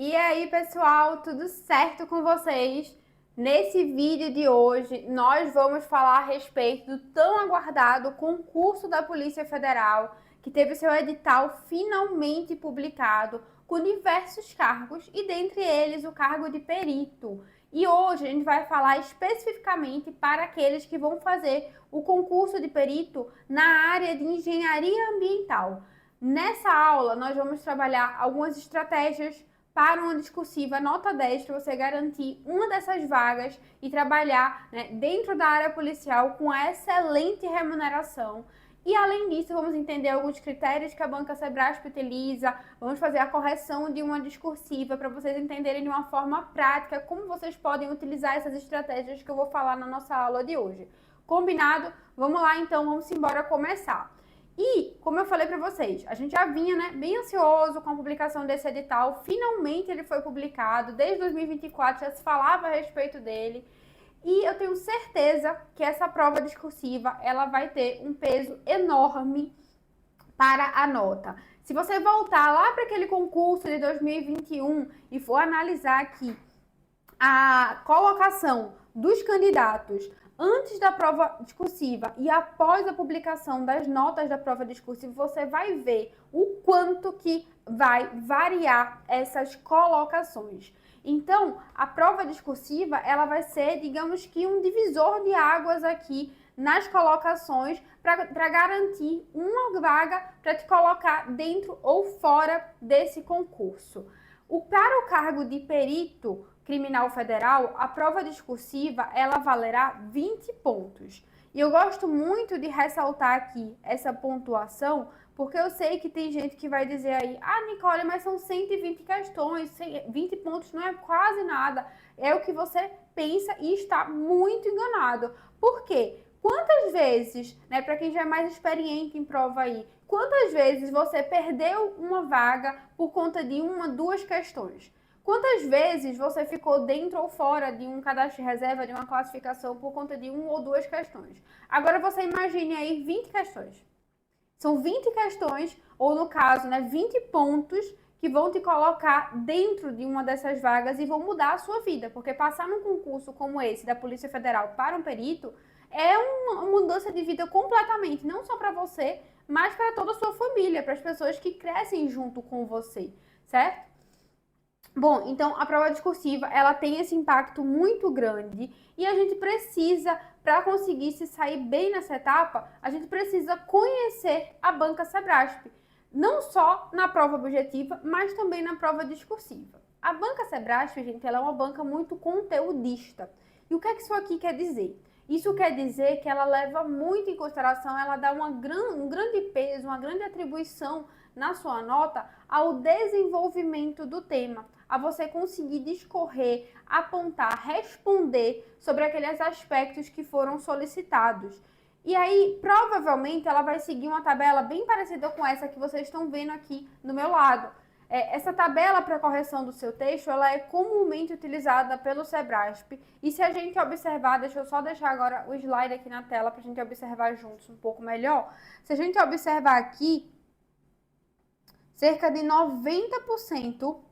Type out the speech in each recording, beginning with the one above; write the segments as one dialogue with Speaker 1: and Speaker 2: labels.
Speaker 1: E aí, pessoal, tudo certo com vocês? Nesse vídeo de hoje, nós vamos falar a respeito do tão aguardado concurso da Polícia Federal, que teve seu edital finalmente publicado, com diversos cargos e dentre eles o cargo de perito. E hoje a gente vai falar especificamente para aqueles que vão fazer o concurso de perito na área de engenharia ambiental. Nessa aula, nós vamos trabalhar algumas estratégias para uma discursiva nota 10 para você garantir uma dessas vagas e trabalhar, né, dentro da área policial com excelente remuneração. E além disso, vamos entender alguns critérios que a banca Sebrasp utiliza, vamos fazer a correção de uma discursiva para vocês entenderem de uma forma prática como vocês podem utilizar essas estratégias que eu vou falar na nossa aula de hoje. Combinado? Vamos lá então, vamos embora começar. E, como eu falei para vocês, a gente já vinha, né, bem ansioso com a publicação desse edital. Finalmente ele foi publicado, desde 2024 já se falava a respeito dele. E eu tenho certeza que essa prova discursiva, ela vai ter um peso enorme para a nota. Se você voltar lá para aquele concurso de 2021 e for analisar aqui a colocação dos candidatos antes da prova discursiva e após a publicação das notas da prova discursiva, você vai ver o quanto que vai variar essas colocações. Então, a prova discursiva, ela vai ser, digamos que, um divisor de águas aqui nas colocações para garantir uma vaga para te colocar dentro ou fora desse concurso. Para o cargo de perito criminal federal, a prova discursiva, ela valerá 20 pontos. E eu gosto muito de ressaltar aqui essa pontuação, porque eu sei que tem gente que vai dizer aí, Nicole, mas são 120 questões, 20 pontos não é quase nada. É o que você pensa e está muito enganado. Por quê? Quantas vezes, né, para quem já é mais experiente em prova aí, quantas vezes você perdeu uma vaga por conta de uma, duas questões? Quantas vezes você ficou dentro ou fora de um cadastro de reserva, de uma classificação, por conta de uma ou duas questões? Agora você imagine aí 20 questões. São 20 questões, ou no caso, né, 20 pontos que vão te colocar dentro de uma dessas vagas e vão mudar a sua vida. Porque passar num concurso como esse da Polícia Federal para um perito é uma mudança de vida completamente, não só para você, mas para toda a sua família, para as pessoas que crescem junto com você, certo? Bom, então a prova discursiva, ela tem esse impacto muito grande e a gente precisa, para conseguir se sair bem nessa etapa, a gente precisa conhecer a banca Sebrasp, não só na prova objetiva, mas também na prova discursiva. A banca Sebrasp, gente, ela é uma banca muito conteudista. E o que é que isso aqui quer dizer? Isso quer dizer que ela leva muito em consideração, ela dá um grande peso, uma grande atribuição na sua nota ao desenvolvimento do tema, a você conseguir discorrer, apontar, responder sobre aqueles aspectos que foram solicitados. E aí, provavelmente, ela vai seguir uma tabela bem parecida com essa que vocês estão vendo aqui do meu lado. Essa tabela para correção do seu texto, ela é comumente utilizada pelo Sebrasp. E se a gente observar, deixa eu só deixar agora o slide aqui na tela para a gente observar juntos um pouco melhor. Se a gente observar aqui, cerca de 90%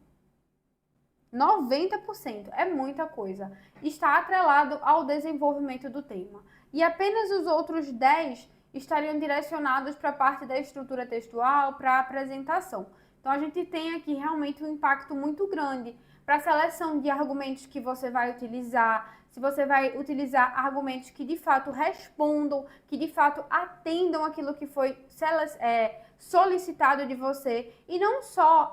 Speaker 1: é muita coisa, está atrelado ao desenvolvimento do tema. E apenas os outros 10 estariam direcionados para a parte da estrutura textual, para a apresentação. Então, a gente tem aqui realmente um impacto muito grande para a seleção de argumentos que você vai utilizar, se você vai utilizar argumentos que de fato respondam, que de fato atendam aquilo que foi solicitado de você, e não só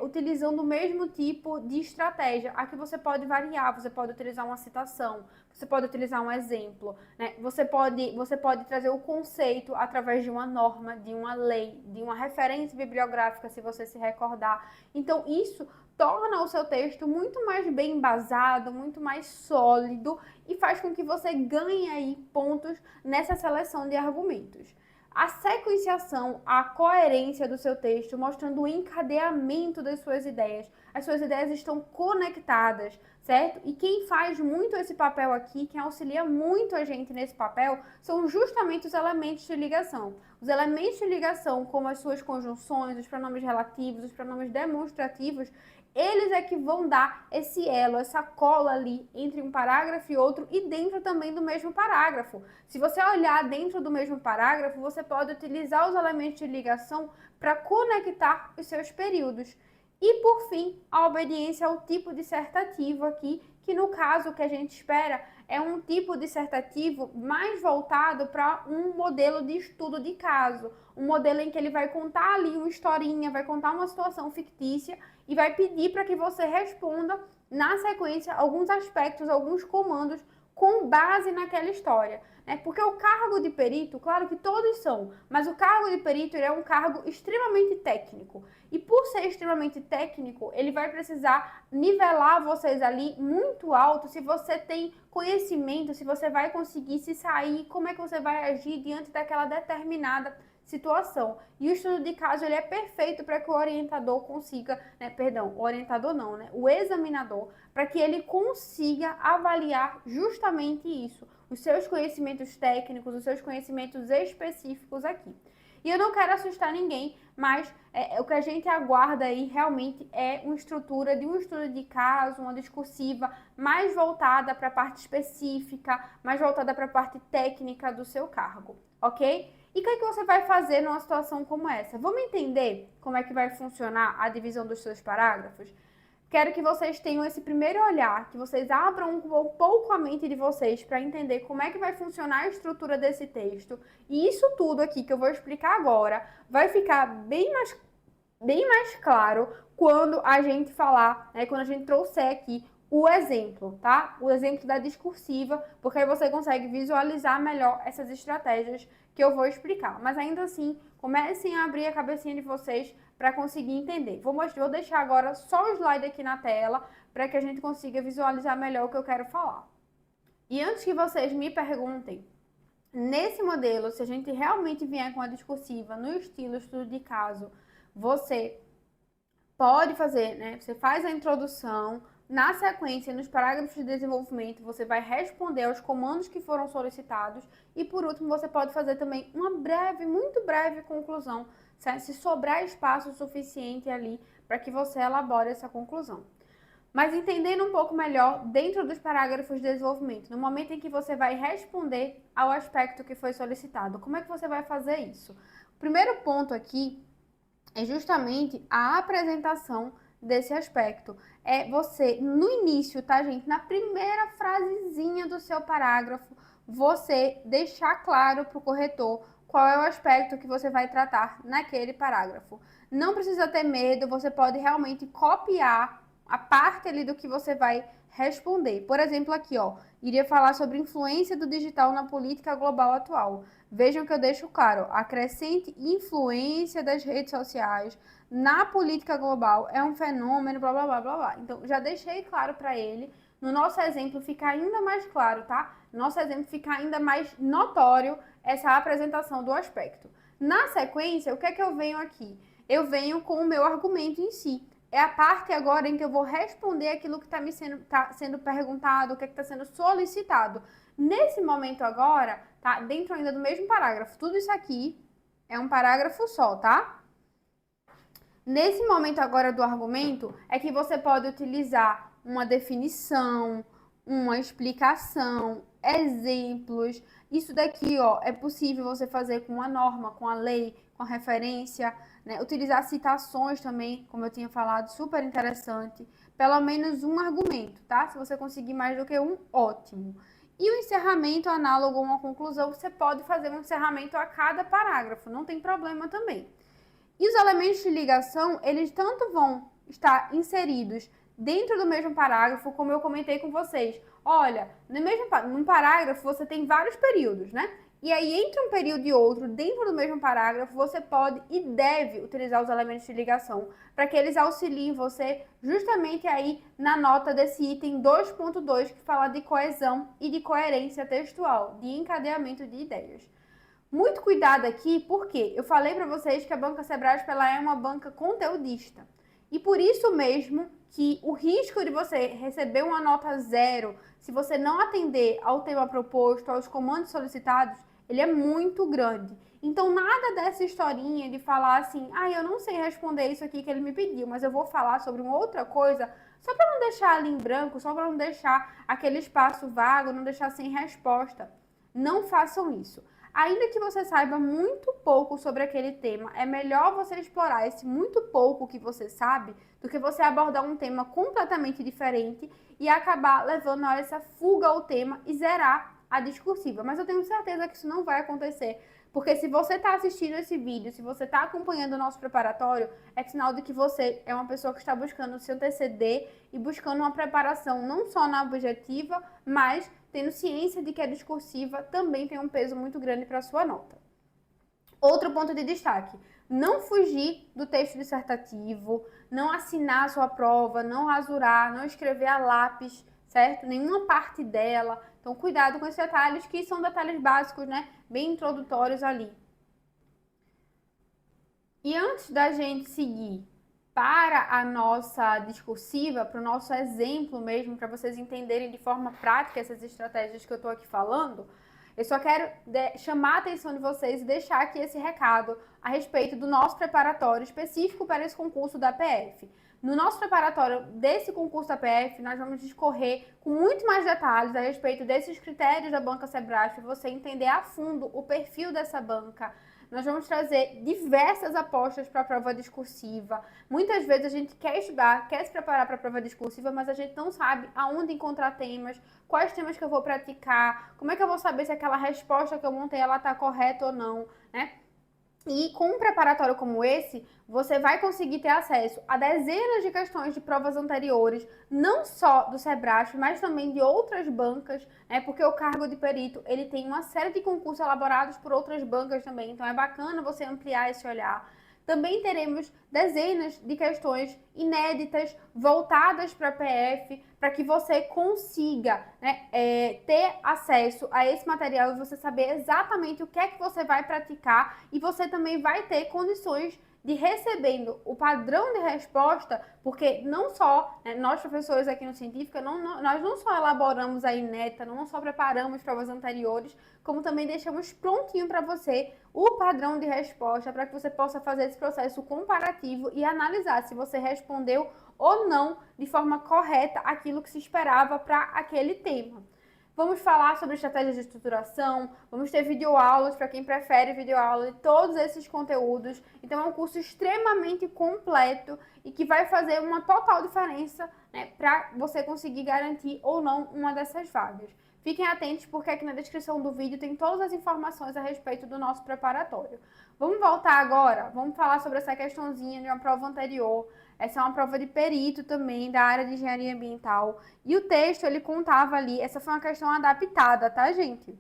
Speaker 1: utilizando o mesmo tipo de estratégia. Aqui você pode variar, você pode utilizar uma citação, você pode utilizar um exemplo, né? Você pode trazer o conceito através de uma norma, de uma lei, de uma referência bibliográfica, se você se recordar. Então, isso torna o seu texto muito mais bem embasado, muito mais sólido e faz com que você ganhe aí pontos nessa seleção de argumentos. A sequenciação, a coerência do seu texto, mostrando o encadeamento das suas ideias. As suas ideias estão conectadas, certo? E quem faz muito esse papel aqui, quem auxilia muito a gente nesse papel, são justamente os elementos de ligação. Os elementos de ligação, como as suas conjunções, os pronomes relativos, os pronomes demonstrativos, eles é que vão dar esse elo, essa cola ali entre um parágrafo e outro e dentro também do mesmo parágrafo. Se você olhar dentro do mesmo parágrafo, você pode utilizar os elementos de ligação para conectar os seus períodos. E, por fim, a obediência ao tipo dissertativo aqui, que no caso o que a gente espera é um tipo dissertativo mais voltado para um modelo de estudo de caso, um modelo em que ele vai contar ali uma historinha, vai contar uma situação fictícia e vai pedir para que você responda na sequência alguns aspectos, alguns comandos com base naquela história. Porque o cargo de perito, claro que todos são, mas o cargo de perito ele é um cargo extremamente técnico. E por ser extremamente técnico, ele vai precisar nivelar vocês ali muito alto se você tem conhecimento, se você vai conseguir se sair, como é que você vai agir diante daquela determinada situação. E o estudo de caso ele é perfeito para que o orientador consiga, o orientador não, o examinador, para que ele consiga avaliar justamente isso, os seus conhecimentos técnicos, os seus conhecimentos específicos aqui. E eu não quero assustar ninguém, mas o que a gente aguarda aí realmente é uma estrutura de um estudo de caso, uma discursiva mais voltada para a parte específica, mais voltada para a parte técnica do seu cargo, ok? E o que é que você vai fazer numa situação como essa? Vamos entender como é que vai funcionar a divisão dos seus parágrafos? Quero que vocês tenham esse primeiro olhar, que vocês abram um pouco a mente de vocês para entender como é que vai funcionar a estrutura desse texto. E isso tudo aqui que eu vou explicar agora vai ficar bem mais claro quando a gente falar, quando a gente trouxer aqui o exemplo, tá? O exemplo da discursiva, porque aí você consegue visualizar melhor essas estratégias que eu vou explicar. Mas ainda assim, comecem a abrir a cabecinha de vocês para conseguir entender. Vou deixar agora só o slide aqui na tela para que a gente consiga visualizar melhor o que eu quero falar. E antes que vocês me perguntem, nesse modelo, se a gente realmente vier com a discursiva no estilo estudo de caso, você pode fazer, Você faz a introdução, na sequência, nos parágrafos de desenvolvimento, você vai responder aos comandos que foram solicitados e, por último, você pode fazer também uma muito breve conclusão, certo? Se sobrar espaço suficiente ali para que você elabore essa conclusão. Mas entendendo um pouco melhor dentro dos parágrafos de desenvolvimento, no momento em que você vai responder ao aspecto que foi solicitado, como é que você vai fazer isso? O primeiro ponto aqui é justamente a apresentação desse aspecto. É você, no início, tá, gente? Na primeira frasezinha do seu parágrafo, você deixar claro para o corretor qual é o aspecto que você vai tratar naquele parágrafo. Não precisa ter medo, você pode realmente copiar a parte ali do que você vai responder. Por exemplo, aqui, iria falar sobre influência do digital na política global atual. Vejam que eu deixo claro, a crescente influência das redes sociais na política global é um fenômeno, blá, blá, blá, blá, blá. Então, já deixei claro para ele. No nosso exemplo fica ainda mais claro, tá? No nosso exemplo fica ainda mais notório essa apresentação do aspecto. Na sequência, o que é que eu venho aqui? Eu venho com o meu argumento em si. É a parte agora em que eu vou responder aquilo que está sendo perguntado, o que está sendo solicitado. Nesse momento agora, tá? Dentro ainda do mesmo parágrafo. Tudo isso aqui é um parágrafo só, tá? Nesse momento agora do argumento, é que você pode utilizar uma definição, uma explicação, exemplos. Isso daqui, é possível você fazer com a norma, com a lei, com a referência, Utilizar citações também, como eu tinha falado, super interessante. Pelo menos um argumento, tá? Se você conseguir mais do que um, ótimo. E o encerramento, análogo a uma conclusão, você pode fazer um encerramento a cada parágrafo, não tem problema também. E os elementos de ligação, eles tanto vão estar inseridos dentro do mesmo parágrafo, como eu comentei com vocês. Olha, num parágrafo você tem vários períodos, E aí, entre um período e outro, dentro do mesmo parágrafo, você pode e deve utilizar os elementos de ligação para que eles auxiliem você justamente aí na nota desse item 2.2, que fala de coesão e de coerência textual, de encadeamento de ideias. Muito cuidado aqui, porque eu falei para vocês que a banca Sebrasp ela é uma banca conteudista. E por isso mesmo que o risco de você receber uma nota 0, se você não atender ao tema proposto, aos comandos solicitados, ele é muito grande. Então, nada dessa historinha de falar assim, eu não sei responder isso aqui que ele me pediu, mas eu vou falar sobre uma outra coisa, só para não deixar ali em branco, só para não deixar aquele espaço vago, não deixar sem resposta. Não façam isso. Ainda que você saiba muito pouco sobre aquele tema, é melhor você explorar esse muito pouco que você sabe do que você abordar um tema completamente diferente e acabar levando a essa fuga ao tema e zerar a discursiva. Mas eu tenho certeza que isso não vai acontecer, porque se você está assistindo esse vídeo, se você está acompanhando o nosso preparatório, é sinal de que você é uma pessoa que está buscando se anteceder e buscando uma preparação não só na objetiva, mas tendo ciência de que a discursiva também tem um peso muito grande para a sua nota. Outro ponto de destaque, não fugir do texto dissertativo, não assinar a sua prova, não rasurar, não escrever a lápis, certo? Nenhuma parte dela. Então, cuidado com esses detalhes, que são detalhes básicos, né? Bem introdutórios ali. E antes da gente seguir para a nossa discursiva, para o nosso exemplo mesmo, para vocês entenderem de forma prática essas estratégias que eu estou aqui falando, eu só quero chamar a atenção de vocês e deixar aqui esse recado a respeito do nosso preparatório específico para esse concurso da PF. No nosso preparatório desse concurso da PF, nós vamos discorrer com muito mais detalhes a respeito desses critérios da banca Sebrasp, para você entender a fundo o perfil dessa banca. Nós vamos trazer diversas apostas para a prova discursiva. Muitas vezes a gente quer estudar, quer se preparar para a prova discursiva, mas a gente não sabe aonde encontrar temas, quais temas que eu vou praticar, como é que eu vou saber se aquela resposta que eu montei ela está correta ou não, né? E com um preparatório como esse, você vai conseguir ter acesso a dezenas de questões de provas anteriores, não só do Sebrasp, mas também de outras bancas, né? Porque o cargo de perito, ele tem uma série de concursos elaborados por outras bancas também, então é bacana você ampliar esse olhar. Também teremos dezenas de questões inéditas, voltadas para a PF, para que você consiga, né, ter acesso a esse material e você saber exatamente o que é que você vai praticar, e você também vai ter condições de recebendo o padrão de resposta, porque não só, né, nós professores aqui no Científica, nós não só elaboramos a inédita, não só preparamos provas anteriores, como também deixamos prontinho para você o padrão de resposta, para que você possa fazer esse processo comparativo e analisar se você respondeu ou não de forma correta aquilo que se esperava para aquele tema. Vamos falar sobre estratégias de estruturação, vamos ter videoaulas para quem prefere videoaula de todos esses conteúdos. Então é um curso extremamente completo e que vai fazer uma total diferença, né, para você conseguir garantir ou não uma dessas vagas. Fiquem atentos, porque aqui na descrição do vídeo tem todas as informações a respeito do nosso preparatório. Vamos voltar agora, vamos falar sobre essa questãozinha de uma prova anterior. Essa é uma prova de perito também, da área de engenharia ambiental. E o texto, ele contava ali, essa foi uma questão adaptada, tá, gente?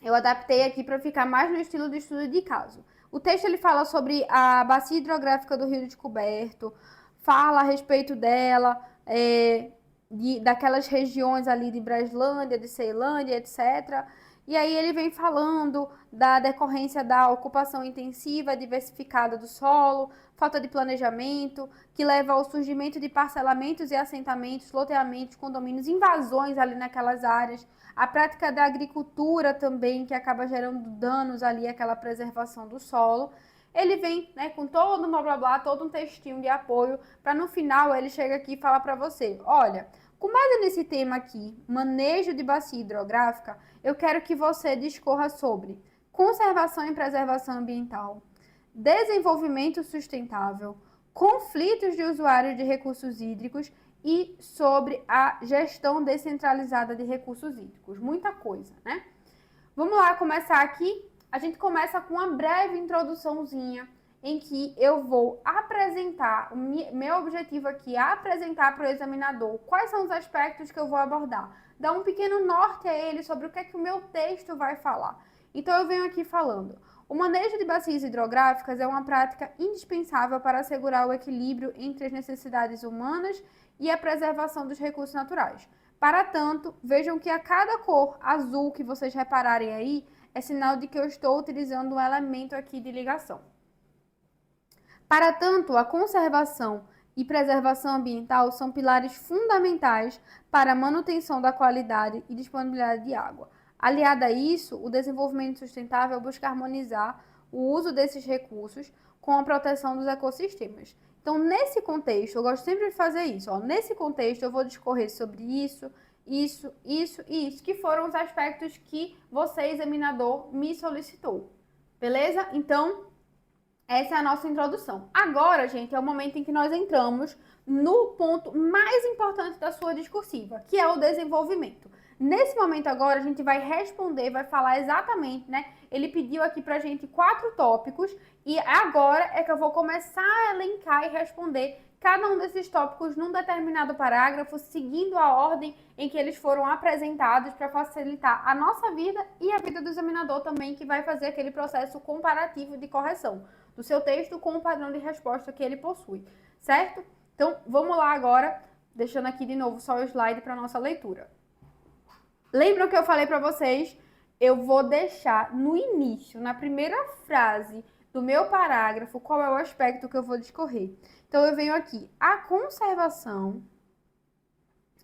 Speaker 1: Eu adaptei aqui para ficar mais no estilo de estudo de caso. O texto, ele fala sobre a bacia hidrográfica do Rio Descoberto, fala a respeito dela, daquelas regiões ali de Breslândia, de Ceilândia, etc. E aí ele vem falando da decorrência da ocupação intensiva, diversificada do solo, falta de planejamento, que leva ao surgimento de parcelamentos e assentamentos, loteamentos, condomínios, invasões ali naquelas áreas, a prática da agricultura também, que acaba gerando danos ali àquela preservação do solo. Ele vem, né, com todo um blá blá blá, todo um textinho de apoio, para no final ele chega aqui e fala para você, olha, com base nesse tema aqui, manejo de bacia hidrográfica, eu quero que você discorra sobre conservação e preservação ambiental, desenvolvimento sustentável, conflitos de usuários de recursos hídricos e sobre a gestão descentralizada de recursos hídricos. Muita coisa, né? Vamos lá começar aqui. A gente começa com uma breve introduçãozinha em que eu vou apresentar, o meu objetivo aqui é apresentar para o examinador quais são os aspectos que eu vou abordar, dar um pequeno norte a ele sobre o que é que o meu texto vai falar. Então eu venho aqui falando, o manejo de bacias hidrográficas é uma prática indispensável para assegurar o equilíbrio entre as necessidades humanas e a preservação dos recursos naturais. Para tanto, vejam que a cada cor azul que vocês repararem aí, é sinal de que eu estou utilizando um elemento aqui de ligação. Para tanto, a conservação e preservação ambiental são pilares fundamentais para a manutenção da qualidade e disponibilidade de água. Aliado a isso, o desenvolvimento sustentável busca harmonizar o uso desses recursos com a proteção dos ecossistemas. Então, nesse contexto, eu gosto sempre de fazer isso. Nesse contexto, eu vou discorrer sobre isso, isso e isso, que foram os aspectos que você, examinador, me solicitou. Beleza? Então, essa é a nossa introdução. Agora, gente, é o momento em que nós entramos no ponto mais importante da sua discursiva, que é o desenvolvimento. Nesse momento agora, a gente vai responder, vai falar exatamente, né? Ele pediu aqui pra gente 4 tópicos e agora é que eu vou começar a elencar e responder cada um desses tópicos num determinado parágrafo, seguindo a ordem em que eles foram apresentados para facilitar a nossa vida e a vida do examinador também, que vai fazer aquele processo comparativo de correção do seu texto com o padrão de resposta que ele possui, certo? Então, vamos lá agora, deixando aqui de novo só o slide para nossa leitura. Lembram que eu falei para vocês? Eu vou deixar no início, na primeira frase do meu parágrafo, qual é o aspecto que eu vou discorrer. Então, eu venho aqui, a conservação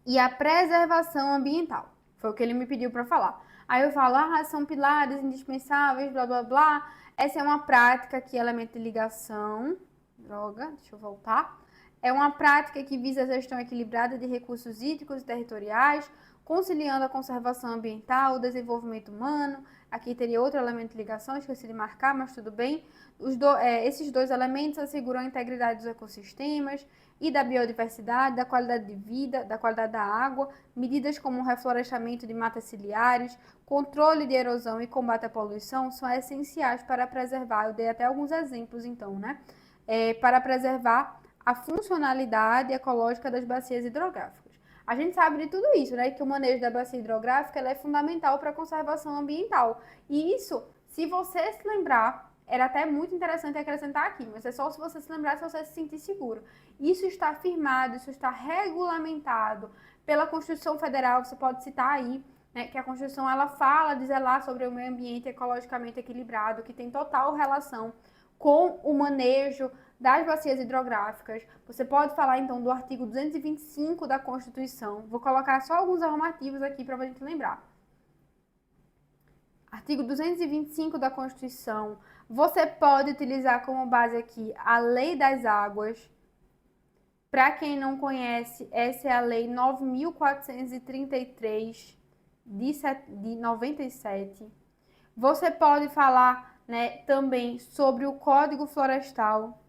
Speaker 1: e a preservação ambiental. Foi o que ele me pediu para falar. Aí eu falo, são pilares indispensáveis, blá, blá, blá. Essa é uma prática que elemento de ligação. Deixa eu voltar. É uma prática que visa a gestão equilibrada de recursos hídricos e territoriais, conciliando a conservação ambiental, o desenvolvimento humano. Aqui teria outro elemento de ligação, esqueci de marcar, mas tudo bem. Esses 2 elementos asseguram a integridade dos ecossistemas e da biodiversidade, da qualidade de vida, da qualidade da água, medidas como o reflorestamento de matas ciliares, controle de erosão e combate à poluição são essenciais para preservar, eu dei até alguns exemplos então, né? Para preservar a funcionalidade ecológica das bacias hidrográficas. A gente sabe de tudo isso, né? Que o manejo da bacia hidrográfica ela é fundamental para a conservação ambiental. E isso, se você se lembrar, era até muito interessante acrescentar aqui, mas é só se você se lembrar, se você se sentir seguro. Isso está afirmado, isso está regulamentado pela Constituição Federal, você pode citar aí, né, que a Constituição ela fala de zelar sobre o meio ambiente ecologicamente equilibrado, que tem total relação com o manejo das bacias hidrográficas. Você pode falar, então, do artigo 225 da Constituição. Vou colocar só alguns arrumativos aqui para a gente lembrar. Artigo 225 da Constituição. Você pode utilizar como base aqui a Lei das Águas. Para quem não conhece, essa é a Lei 9.433 de 97. Você pode falar, né, também sobre o Código Florestal.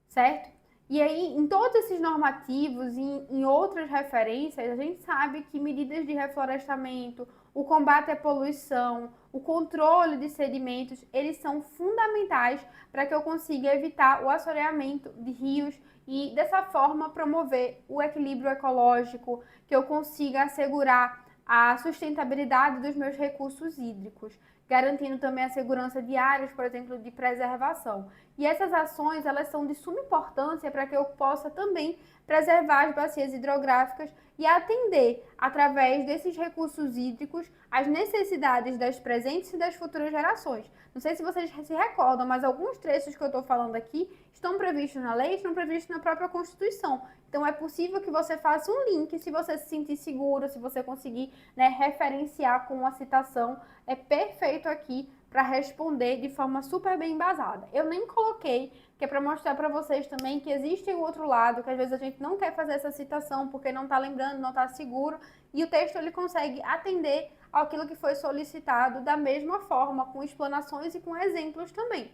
Speaker 1: Certo? E aí, em todos esses normativos e em outras referências, a gente sabe que medidas de reflorestamento, o combate à poluição, o controle de sedimentos, eles são fundamentais para que eu consiga evitar o assoreamento de rios e, dessa forma, promover o equilíbrio ecológico, que eu consiga assegurar a sustentabilidade dos meus recursos hídricos, garantindo também a segurança de áreas, por exemplo, de preservação. E essas ações, elas são de suma importância para que eu possa também preservar as bacias hidrográficas e atender, através desses recursos hídricos, as necessidades das presentes e das futuras gerações. Não sei se vocês se recordam, mas alguns trechos que eu estou falando aqui estão previstos na lei, estão previstos na própria Constituição. Então, é possível que você faça um link, se você se sentir seguro, se você conseguir, né, referenciar com uma citação, é perfeito aqui para responder de forma super bem embasada. Eu nem coloquei, que é para mostrar para vocês também que existe o outro lado, que às vezes a gente não quer fazer essa citação porque não está lembrando, não está seguro, e o texto ele consegue atender àquilo que foi solicitado da mesma forma, com explanações e com exemplos também.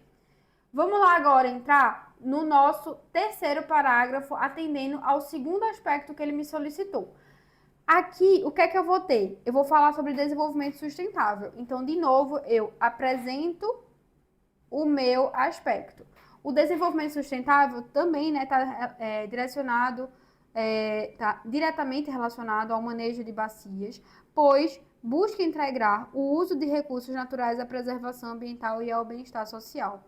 Speaker 1: Vamos lá agora entrar no nosso terceiro parágrafo, atendendo ao segundo aspecto que ele me solicitou. Aqui, o que é que eu vou ter? Eu vou falar sobre desenvolvimento sustentável. Então, de novo, eu apresento o meu aspecto. O desenvolvimento sustentável também está diretamente relacionado ao manejo de bacias, pois busca integrar o uso de recursos naturais à preservação ambiental e ao bem-estar social.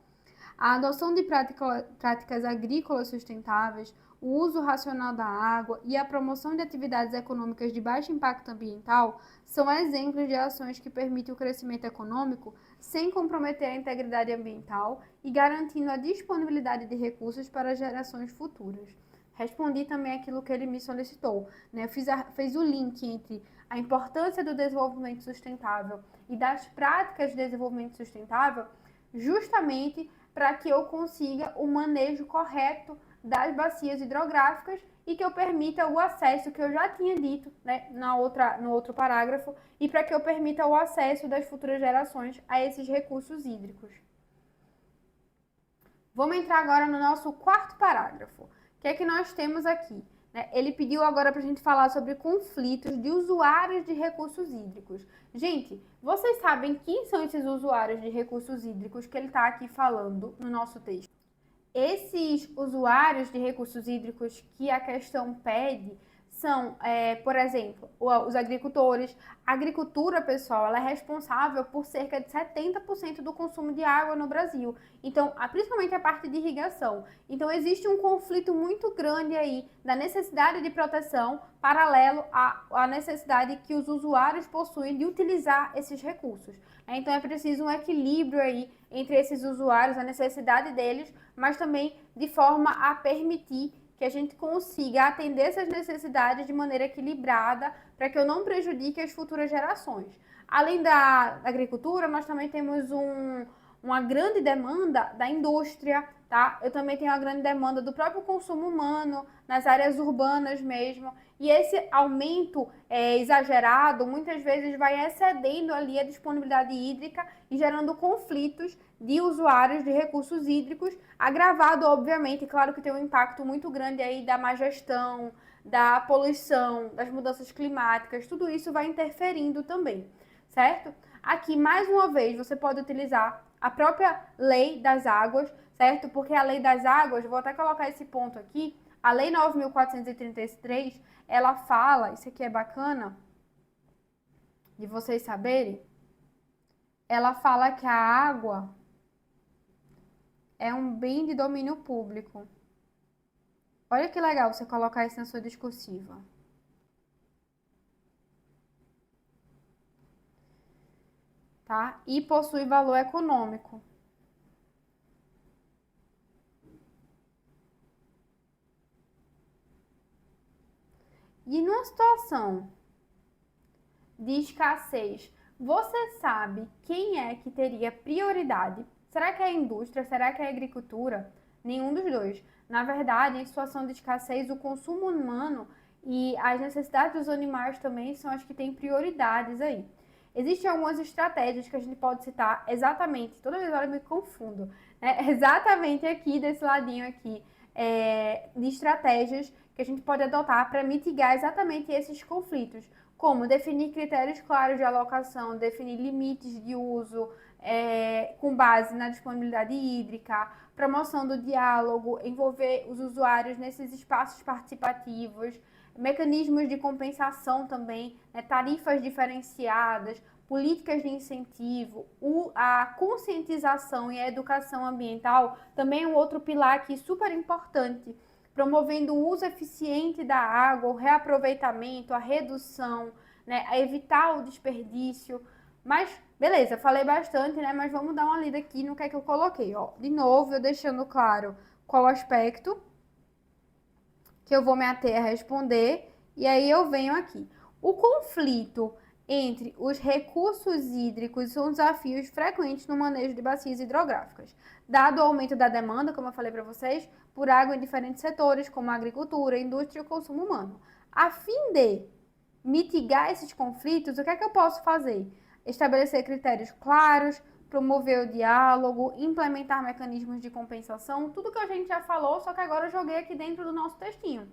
Speaker 1: A adoção de práticas agrícolas sustentáveis, o uso racional da água e a promoção de atividades econômicas de baixo impacto ambiental são exemplos de ações que permitem o crescimento econômico sem comprometer a integridade ambiental e garantindo a disponibilidade de recursos para gerações futuras. respondi também aquilo que ele me solicitou, né? Eu fiz o link entre a importância do desenvolvimento sustentável e das práticas de desenvolvimento sustentável, justamente para que eu consiga o manejo correto das bacias hidrográficas e que eu permita o acesso, que eu já tinha dito, né, no outro parágrafo, e para que eu permita o acesso das futuras gerações a esses recursos hídricos. Vamos entrar agora no nosso quarto parágrafo. O que é que nós temos aqui? Ele pediu agora para a gente falar sobre conflitos de usuários de recursos hídricos. Gente, vocês sabem quem são esses usuários de recursos hídricos que ele está aqui falando no nosso texto? Esses usuários de recursos hídricos que a questão pede são, por exemplo, os agricultores. A agricultura, pessoal, ela é responsável por cerca de 70% do consumo de água no Brasil. Então, principalmente a parte de irrigação. Então, existe um conflito muito grande aí da necessidade de proteção paralelo à necessidade que os usuários possuem de utilizar esses recursos. Então, é preciso um equilíbrio aí entre esses usuários, a necessidade deles, mas também de forma a permitir que a gente consiga atender essas necessidades de maneira equilibrada para que eu não prejudique as futuras gerações. Além da agricultura, nós também temos uma grande demanda da indústria, tá? Eu também tenho uma grande demanda do próprio consumo humano, nas áreas urbanas mesmo. E esse aumento exagerado, muitas vezes vai excedendo ali a disponibilidade hídrica e gerando conflitos de usuários de recursos hídricos, agravado, obviamente, claro que tem um impacto muito grande aí da má gestão, da poluição, das mudanças climáticas, tudo isso vai interferindo também, certo? Aqui, mais uma vez, você pode utilizar a própria lei das águas, certo? Porque a lei das águas, vou até colocar esse ponto aqui, a lei 9.433, ela fala, isso aqui é bacana de vocês saberem, ela fala que a água é um bem de domínio público. Olha que legal você colocar isso na sua discursiva. Tá? E possui valor econômico. E numa situação de escassez, você sabe quem é que teria prioridade? Será que é a indústria? Será que é a agricultura? Nenhum dos dois. Na verdade, em situação de escassez, o consumo humano e as necessidades dos animais também são as que têm prioridades aí. Existem algumas estratégias que a gente pode citar exatamente, toda vez eu me confundo, né? Exatamente aqui, desse ladinho aqui, de estratégias que a gente pode adotar para mitigar exatamente esses conflitos, como definir critérios claros de alocação, definir limites de uso com base na disponibilidade hídrica, promoção do diálogo, envolver os usuários nesses espaços participativos, mecanismos de compensação também, né, tarifas diferenciadas, políticas de incentivo, a conscientização e a educação ambiental também é um outro pilar aqui super importante, promovendo o uso eficiente da água, o reaproveitamento, a redução, né, a evitar o desperdício. Mas, beleza, falei bastante, né? Mas vamos dar uma lida aqui no que é que eu coloquei, ó. De novo, eu deixando claro qual aspecto que eu vou me ater a responder, e aí eu venho aqui. O conflito entre os recursos hídricos são desafios frequentes no manejo de bacias hidrográficas, dado o aumento da demanda, como eu falei para vocês, por água em diferentes setores, como a agricultura, a indústria e o consumo humano. A fim de mitigar esses conflitos, o que é que eu posso fazer? Estabelecer critérios claros, promover o diálogo, implementar mecanismos de compensação, tudo que a gente já falou, só que agora eu joguei aqui dentro do nosso textinho.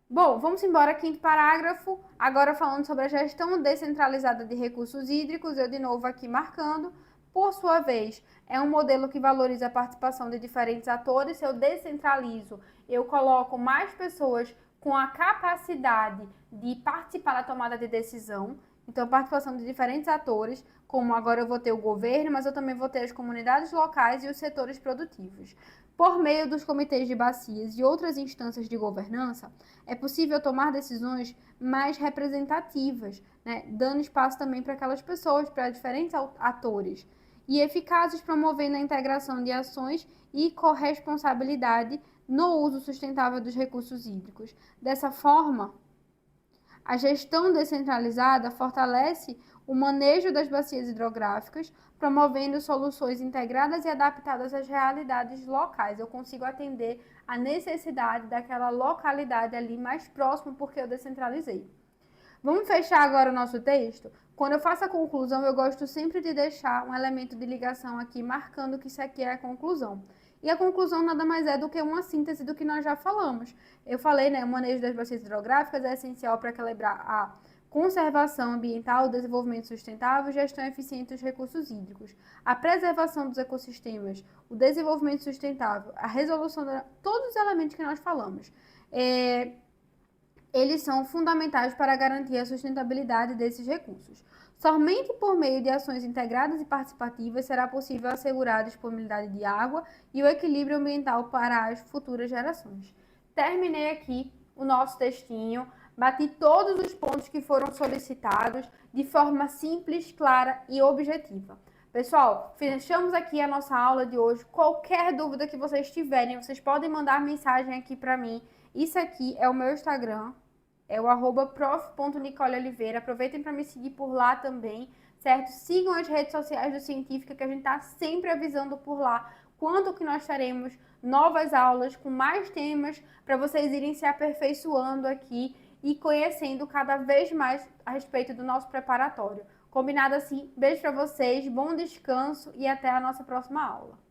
Speaker 1: Bom, vamos embora, quinto parágrafo, agora falando sobre a gestão descentralizada de recursos hídricos, eu de novo aqui marcando. Por sua vez, é um modelo que valoriza a participação de diferentes atores. Se eu descentralizo, eu coloco mais pessoas com a capacidade de participar da tomada de decisão. Então, a participação de diferentes atores, como agora eu vou ter o governo, mas eu também vou ter as comunidades locais e os setores produtivos. Por meio dos comitês de bacias e outras instâncias de governança, é possível tomar decisões mais representativas, né? Dando espaço também para aquelas pessoas, para diferentes atores. e eficazes, promovendo a integração de ações e corresponsabilidade no uso sustentável dos recursos hídricos. Dessa forma, a gestão descentralizada fortalece o manejo das bacias hidrográficas, promovendo soluções integradas e adaptadas às realidades locais. Eu consigo atender a necessidade daquela localidade ali mais próxima porque eu descentralizei. Vamos fechar agora o nosso texto? Quando eu faço a conclusão, eu gosto sempre de deixar um elemento de ligação aqui, marcando que isso aqui é a conclusão. E a conclusão nada mais é do que uma síntese do que nós já falamos. Eu falei, né, o manejo das bacias hidrográficas é essencial para equilibrar a conservação ambiental, o desenvolvimento sustentável e gestão eficiente dos recursos hídricos, a preservação dos ecossistemas, o desenvolvimento sustentável, a resolução de todos os elementos que nós falamos. Eles são fundamentais para garantir a sustentabilidade desses recursos. Somente por meio de ações integradas e participativas será possível assegurar a disponibilidade de água e o equilíbrio ambiental para as futuras gerações. Terminei aqui o nosso textinho, bati todos os pontos que foram solicitados de forma simples, clara e objetiva. Pessoal, fechamos aqui a nossa aula de hoje. Qualquer dúvida que vocês tiverem, vocês podem mandar mensagem aqui para mim. Isso aqui é o meu Instagram, é o @prof.nicoleoliveira. Aproveitem para me seguir por lá também, certo? Sigam as redes sociais do Científica, que a gente está sempre avisando por lá quando que nós teremos novas aulas com mais temas para vocês irem se aperfeiçoando aqui e conhecendo cada vez mais a respeito do nosso preparatório. Combinado assim? Beijo para vocês, bom descanso e até a nossa próxima aula.